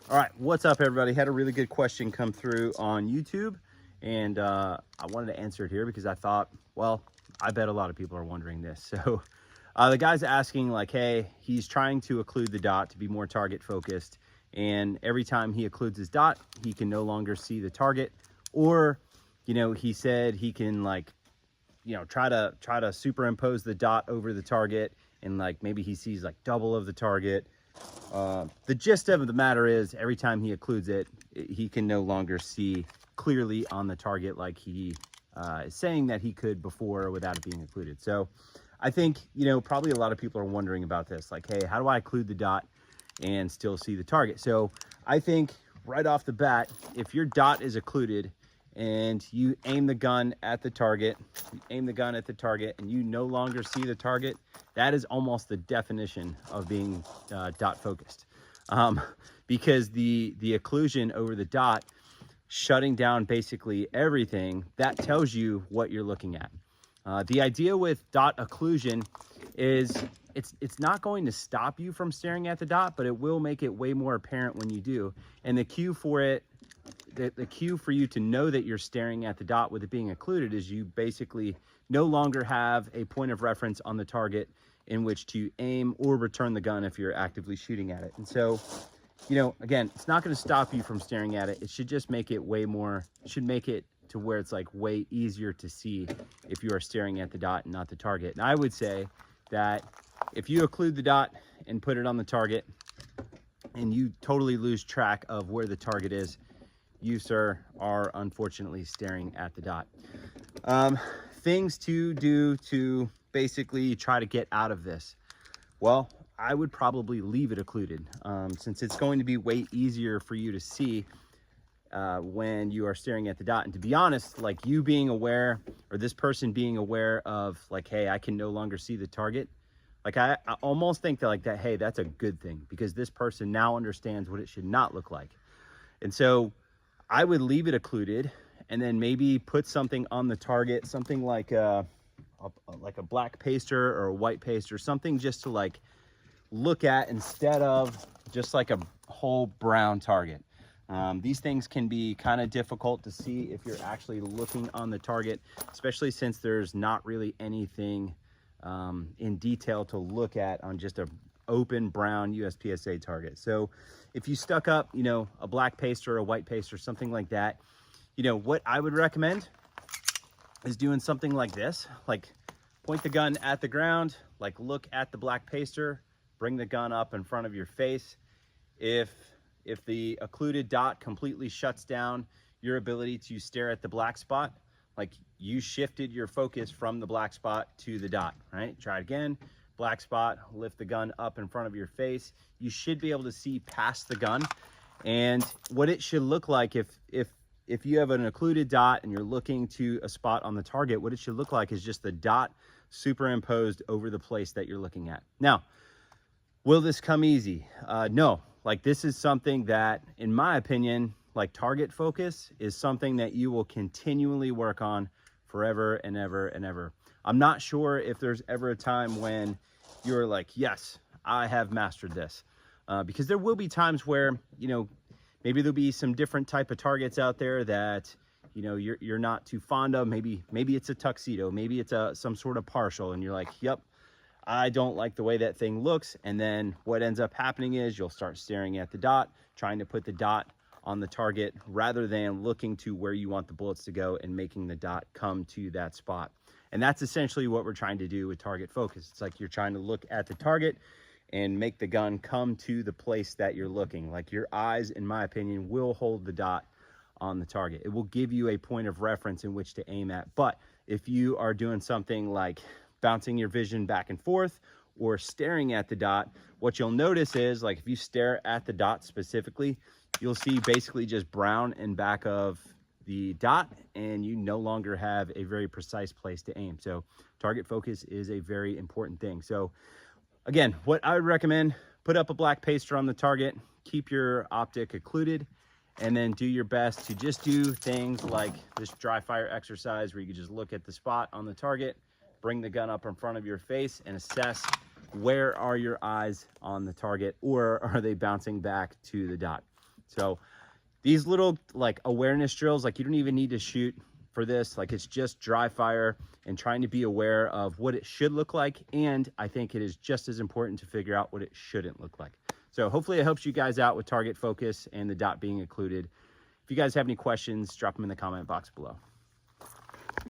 All right, what's up, everybody? Had a really good question come through on YouTube, and I wanted to answer it here because I thought, well, I bet a lot of people are wondering this. So the guy's asking, like, hey, he's trying to occlude the dot to be more target focused, and every time he occludes his dot, he can no longer see the target, or, he said he can, like, try to superimpose the dot over the target, and like maybe he sees like double of the target. The gist of the matter is every time he occludes it, he can no longer see clearly on the target like he is saying that he could before without it being occluded. So I think, probably a lot of people are wondering about this. Like, hey, how do I occlude the dot and still see the target? So I think right off the bat, if your dot is occluded and you aim the gun at the target, and you no longer see the target, that is almost the definition of being dot focused. Because the occlusion over the dot, shutting down basically everything, that tells you what you're looking at. The idea with dot occlusion is it's not going to stop you from staring at the dot, but it will make it way more apparent when you do. And the cue for it, the cue for you to know that you're staring at the dot with it being occluded is you basically no longer have a point of reference on the target in which to aim or return the gun if you're actively shooting at it. And so, again, it's not going to stop you from staring at it. It should just make it make it to where it's like way easier to see if you are staring at the dot and not the target. And I would say that if you occlude the dot and put it on the target and you totally lose track of where the target is, you, sir, are unfortunately staring at the dot. Things to do to basically try to get out of this. Well, I would probably leave it occluded, since it's going to be way easier for you to see when you are staring at the dot. And to be honest, like, you being aware, or this person being aware of, like, hey, I can no longer see the target, like, I almost think that, like, that, hey, that's a good thing, because this person now understands what it should not look like. And so I would leave it occluded, and then maybe put something on the target, something like a black paster or a white paster, something just to like look at instead of just like a whole brown target. These things can be kind of difficult to see if you're actually looking on the target, especially since there's not really anything in detail to look at on just a open brown USPSA target. So if you stuck up, a black paster or a white paster, something like that, what I would recommend is doing something like this. Like, point the gun at the ground, like, look at the black paster, bring the gun up in front of your face. If the occluded dot completely shuts down your ability to stare at the black spot, like, you shifted your focus from the black spot to the dot, right? Try it again. Black spot, lift the gun up in front of your face. You should be able to see past the gun. And what it should look like if you have an occluded dot and you're looking to a spot on the target, what it should look like is just the dot superimposed over the place that you're looking at. Now, will this come easy? No. Like, this is something that, in my opinion, like, target focus is something that you will continually work on forever and ever and ever. I'm not sure if there's ever a time when you're like, yes, I have mastered this. Because there will be times where, maybe there'll be some different type of targets out there that, you're not too fond of. Maybe it's a tuxedo, maybe it's some sort of partial, and you're like, yep, I don't like the way that thing looks. And then what ends up happening is you'll start staring at the dot, trying to put the dot on the target rather than looking to where you want the bullets to go and making the dot come to that spot. And that's essentially what we're trying to do with target focus. It's like you're trying to look at the target and make the gun come to the place that you're looking. Like, your eyes, in my opinion, will hold the dot on the target. It will give you a point of reference in which to aim at. But if you are doing something like bouncing your vision back and forth or staring at the dot, what you'll notice is, like, if you stare at the dot specifically, you'll see basically just brown in back of the dot, and you no longer have a very precise place to aim. So target focus is a very important thing. So again, what I would recommend, put up a black paster on the target, keep your optic occluded, and then do your best to just do things like this dry fire exercise where you can just look at the spot on the target, bring the gun up in front of your face, and assess where are your eyes on the target, or are they bouncing back to the dot. So these little like awareness drills, like you don't even need to shoot for this. Like it's just dry fire and trying to be aware of what it should look like. And I think it is just as important to figure out what it shouldn't look like. So hopefully it helps you guys out with target focus and the dot being occluded. If you guys have any questions, drop them in the comment box below.